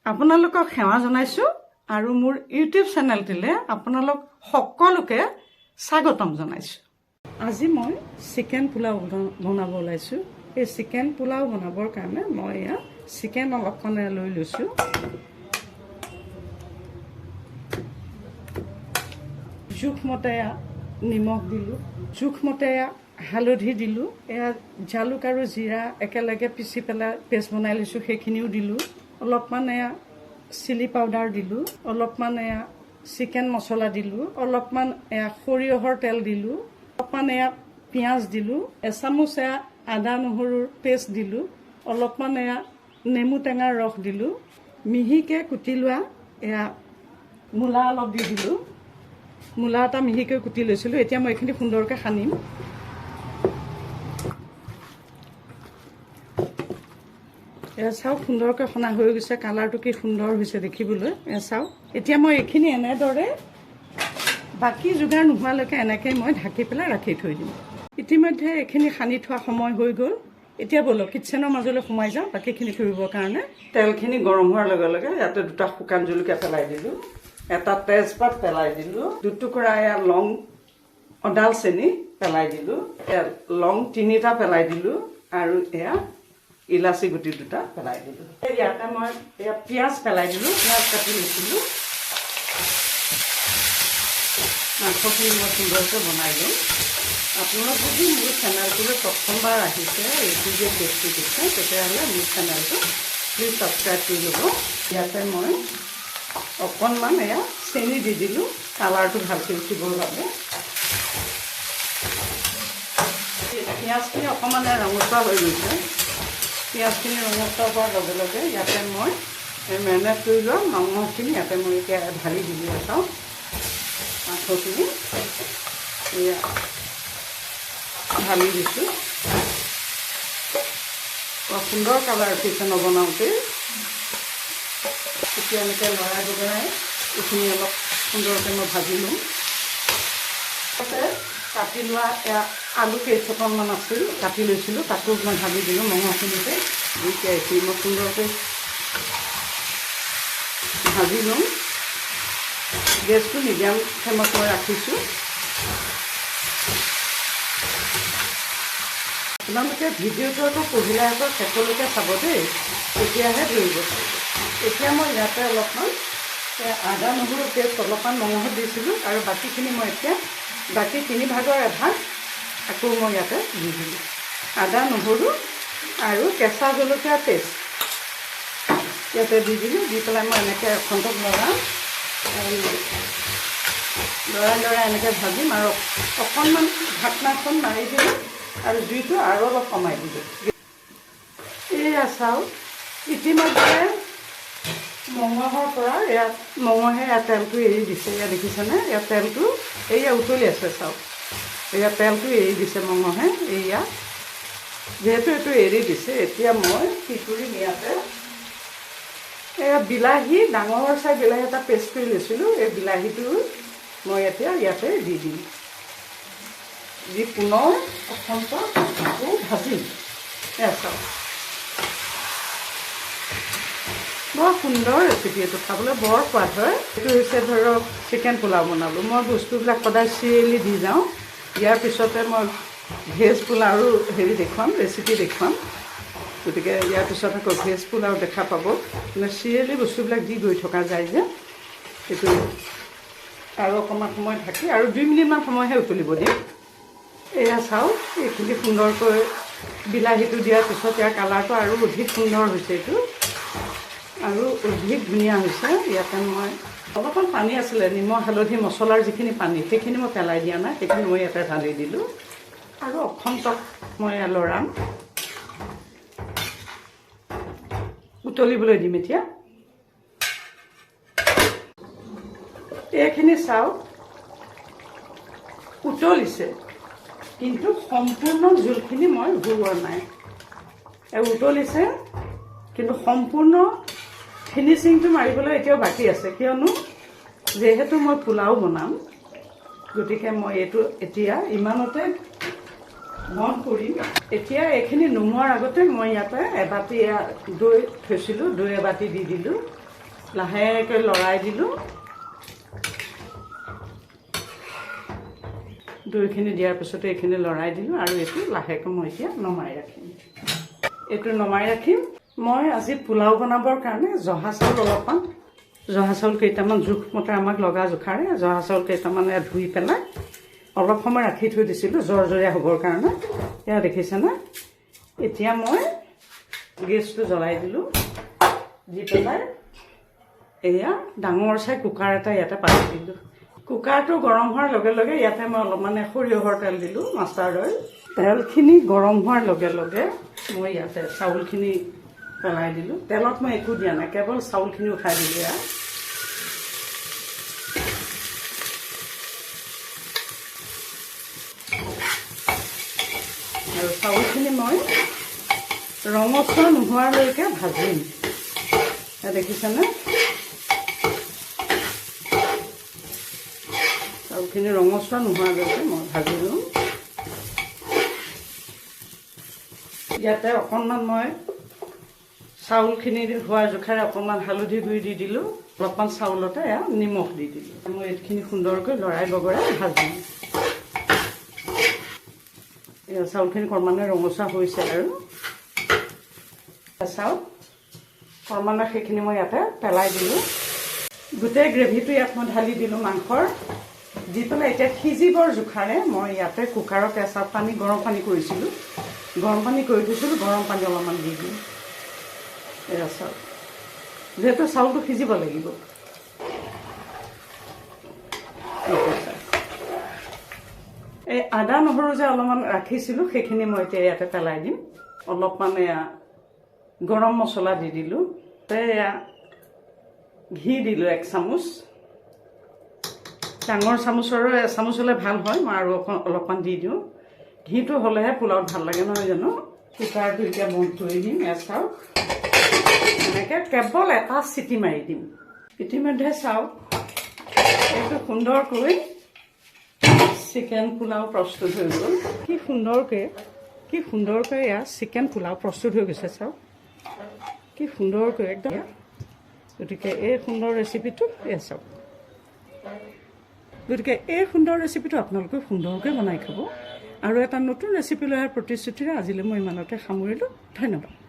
আপোনালোকক সেৱা জনাইছোঁ আৰু মোৰ ইউটিউব চেনেলটিলে আপোনালোক সকলোকে স্বাগতম জনাইছোঁ। আজি মই চিকেন পোলাও বনাব ওলাইছোঁ। এই চিকেন পোলাও বনাবৰ কাৰণে মই ইয়াত চিকেন অলপমান লৈ লৈছোঁ। জোখমতে নিমখ দিলোঁ, জোখমতে হালধি দিলোঁ, এয়া জালুক আৰু জিৰা একেলগে পিচি পেলাই পেষ্ট বনাই লৈছোঁ, সেইখিনিও দিলোঁ। অলপমান এয়া চিলি পাউডাৰ দিলোঁ, অলপমান এয়া চিকেন মছলা দিলোঁ, অলপমান এয়া সৰিয়হৰ তেল দিলোঁ, অলপমান এয়া পিঁয়াজ দিলোঁ, এচামুচ এয়া আদা নহৰুৰ পেষ্ট দিলোঁ, অলপমান এয়া নেমু টেঙাৰ ৰস দিলোঁ, মিহিকৈ কুটি লোৱা এয়া মূলা অলপ দি দিলোঁ। মূলা এটা মিহিকৈ কুটি লৈছিলোঁ। এতিয়া মই এইখিনি সুন্দৰকৈ সানিম। এয়া চাওক, সুন্দৰকৈ সনা হৈ গৈছে, কালাৰটো কি সুন্দৰ হৈছে দেখিবলৈ। এয়া চাওক, এতিয়া মই এইখিনি এনেদৰে বাকী যোগাৰ নোহোৱালৈকে এনেকৈ মই ঢাকি পেলাই ৰাখি থৈ দিম। ইতিমধ্যে এইখিনি সানি থোৱা সময় হৈ গ'ল। এতিয়া ব'লক কিটচেনৰ মাজলৈ সোমাই যাওঁ বাকীখিনি কৰিবৰ কাৰণে। তেলখিনি গৰম হোৱাৰ লগে লগে ইয়াতে দুটা শুকান জলকীয়া পেলাই দিলোঁ, এটা তেজপাত পেলাই দিলোঁ, দুটুকুৰা এয়া লং ডালচেনি পেলাই দিলোঁ, লং 3টা পেলাই দিলোঁ আৰু এয়া ইলাচি গুটি 2টা পেলাই দিলোঁ। ইয়াতে মই এয়া পিঁয়াজ পেলাই দিলোঁ, পিঁয়াজ কাটি লৈছিলোঁ। মাংসখিনি মই সুন্দৰকৈ বনাই দিওঁ। আপোনালোক যদি মোৰ চেনেলটোলৈ প্ৰথমবাৰ আহিছে, এইটো যে টেষ্টি দিছে, তেতিয়াহ'লে মোৰ চেনেলটো প্লিজ ছাবস্ক্ৰাইব কৰি ল'ব। ইয়াতে মই অকণমান এয়া চেনি দি দিলোঁ, কালাৰটো ভালকৈ উঠিবৰ বাবে। পিঁয়াজখিনি অকণমান ৰঙচুৱা হৈ গৈছে। পিঁয়াজখিনি ৰঙচুৱা হোৱাৰ লগে লগে ইয়াতে মই মেৰিনেট কৰি লোৱা মাংসখিনি ইয়াতে মই এতিয়া ঢালি দিলোঁ। চাওঁ মাংসখিনি এয়া ঢালি দিছোঁ। সুন্দৰ কালাৰ উঠিছে নবনাওঁতেই। এতিয়া এনেকৈ লৰাই বগৰাই এইখিনি অলপ সুন্দৰকৈ মই ভাজি লওঁ। তাতে কাটি লোৱা এয়া আলু কেইচপনমান আছিল, কাটি লৈছিলোঁ, তাকো মই ঢালি দিলোঁ মাংসখিনিতে। এতিয়া এইখিনি মই সুন্দৰকৈ ভাজি লওঁ। গেছটো মিডিয়াম ফ্লেমত মই ৰাখিছোঁ। আপোনালোকে ভিডিঅ'টো আকৌ পঢ়িলে আকৌ শেষলৈকে চাব দেই, তেতিয়াহে ধৰিব পাৰিব। এতিয়া মই ইয়াতে অলপমান আদা নহৰু পেষ্ট অলপমান মাংসত দিছিলোঁ আৰু বাকীখিনি মই এতিয়া বাকী 3 ভাগৰ 1 আকৌ মই ইয়াতে দি দিলোঁ। আদা নহৰু আৰু কেঁচা জলকীয়া পেষ্ট ইয়াতে দি দিলোঁ। দি পেলাই মই এনেকৈ এখন্তত লৰাম আৰু লৰাই এনেকৈ ভাজিম আৰু অকণমান ঢাকনাখন মাৰি দিলোঁ আৰু জুইটো আৰু অলপ কমাই দিলোঁ। এয়া চাওক, ইতিমধ্যে মঙহৰ পৰা ইয়াত মঙহে ইয়াত তেলটো এৰি দিছে। এয়া দেখিছেনে, ইয়াত তেলটো এয়া উতলি আছে। চাওক, এয়া তেলটো এৰি দিছে মঙহে। এয়া যিহেতু এইটো এৰি দিছে, এতিয়া মই কি কৰিম, ইয়াতে এয়া বিলাহী, ডাঙৰ চাই বিলাহী এটা পেষ্ট কৰি লৈছিলোঁ, এই বিলাহীটো মই এতিয়া ইয়াতে দি দিম। দি পুনৰ অখন্ত আকৌ ভাজিম। এয়া চাওক, বৰ সুন্দৰ ৰেচিপি, এইটো খাবলৈ বৰ সোৱাদ হয়। এইটো হৈছে ধৰক চিকেন পোলাও বনালোঁ। মই বস্তুবিলাক সদায় চিৰিয়েলি দি যাওঁ। ইয়াৰ পিছতে মই ভেজ পোলাও দেখুৱাম, ৰেচিপি দেখুৱাম। গতিকে ইয়াৰ পিছত আকৌ ভেজ পোলাও দেখা পাব। মানে চিৰিয়েলি বস্তুবিলাক দি গৈ থকা যায় যে, সেইটো আৰু অকণমান সময় থাকি আৰু 2 মিনিটমান সময়হে উতলিব দিম। এয়া চাওক, এইখিনি সুন্দৰকৈ বিলাহীটো দিয়াৰ পিছত ইয়াৰ কালাৰটো আৰু অধিক সুন্দৰ হৈছে, এইটো আৰু অধিক ধুনীয়া হৈছে। ইয়াতে মই অলপমান পানী আছিলে, নিমখ হালধি মছলাৰ যিখিনি পানী, সেইখিনি মই পেলাই দিয়া নাই, সেইখিনি মই ইয়াতে ঢালি দিলোঁ আৰু অখন্তক মই লৰাম, উতলিবলৈ দিম। এতিয়া এইখিনি চাওক, উতলিছে, কিন্তু সম্পূৰ্ণ জোলখিনি মই ঘূৰোৱা নাই। উতলিছে, কিন্তু সম্পূৰ্ণ ফিনিচিংটো মাৰিবলৈ এতিয়াও বাকী আছে, কিয়নো যিহেতু মই পোলাও বনাম, গতিকে মই এইটো এতিয়া ইমানতে বন্ধ কৰিম। এতিয়া এইখিনি নুমোৱাৰ আগতে মই ইয়াতে এবাটি দৈ থৈছিলোঁ, দৈ এবাটি দি দিলোঁ। লাহেকৈ লৰাই দিলোঁ। দৈখিনি দিয়াৰ পিছতে এইখিনি লৰাই দিলোঁ আৰু এইটো লাহেকৈ মই এতিয়া নমাই ৰাখিম। এইটো নমাই ৰাখিম। মই আজি পোলাও বনাবৰ কাৰণে জহা চাউল অলপমান, জহা চাউল কেইটামান জোখমতে আমাক লগা জোখাৰে জহা চাউল কেইটামান ধুই পেলাই অলপ সময় ৰাখি থৈ দিছিলোঁ জৰজৰীয়া হ'বৰ কাৰণে। এয়া দেখিছেনে? এতিয়া মই গেছটো জ্বলাই দিলোঁ। দি পেলাই এয়া ডাঙৰ চাই কুকাৰ এটা ইয়াতে পাতি দিলোঁ। কুকাৰটো গৰম হোৱাৰ লগে লগে ইয়াতে মই অলপমান সৰিয়হৰ তেল দিলোঁ, মাষ্টাৰ্ড অইল। তেলখিনি গৰম হোৱাৰ লগে লগে মই ইয়াতে চাউলখিনি পেলাই দিলোঁ। তেলত মই একো দিয়া নাই, কেৱল চাউলখিনি উঠাই দিলোঁ। এয়া আৰু চাউলখিনি মই ৰঙচুৱা নোহোৱালৈকে ভাজিম। দেখিছেনে? চাউলখিনি ৰঙচুৱা নোহোৱালৈকে মই ভাজি লওঁ। ইয়াতে অকণমান মই চাউলখিনি হোৱাৰ জোখাৰে অকণমান হালধি গুড়ি দি দিলোঁ। অলপমান চাউলতে এয়া নিমখ দি দিলোঁ। মই এইখিনি সুন্দৰকৈ লৰাই বগৰাই ভাজিম। এয়া চাউলখিনি ক্ৰমান্বয়ে ৰঙচুৱা হৈছে আৰু চাউল ক্ৰমান্বয়ে সেইখিনি মই ইয়াতে পেলাই দিলোঁ। গোটেই গ্ৰেভিটো ইয়াত মই ঢালি দিলোঁ মাংসৰ। দি পেলাই এতিয়া সিজিবৰ জোখাৰে মই ইয়াতে কুকাৰত এচাপ পানী, গৰম পানী কৰিছিলোঁ, গৰম পানী কৰি থৈছিলোঁ, গৰম পানী অলপমান দি দিওঁ। এয়া চাউল, যিহেতু চাউলটো সিজিব লাগিব। এই আদা নহৰু যে অলপমান ৰাখিছিলোঁ সেইখিনি মই এতিয়া ইয়াতে পেলাই দিম। অলপমান এয়া গৰম মছলা দি দিলোঁ। এয়া ঘি দিলোঁ 1 চামুচ। ডাঙৰ চামুচৰো এচামুচ হ'লে ভাল হয়, মই আৰু অলপমান দি দিওঁ। ঘিটো হ'লেহে পোলাওত ভাল লাগে, নহয় জানো? কুকাৰটো এতিয়া বন্ধ কৰি দিম। এয়া চাওক, এনেকৈ কেৱল এটা চিটি মাৰি দিম। ইতিমধ্যে চাওক এইটো সুন্দৰকৈ চিকেন পোলাও প্ৰস্তুত হৈ গ'ল। কি সুন্দৰকৈ এয়া চিকেন পোলাও প্ৰস্তুত হৈ গৈছে। চাওক কি সুন্দৰকৈ একদম। গতিকে এই সুন্দৰ ৰেচিপিটো এয়া চাওক। গতিকে এই সুন্দৰ ৰেচিপিটো আপোনালোকে সুন্দৰকৈ বনাই খাব। আৰু এটা নতুন ৰেচিপি লৈ অহাৰ প্ৰতিশ্ৰুতিৰে আজিলৈ মই ইমানতে সামৰিলোঁ। ধন্যবাদ।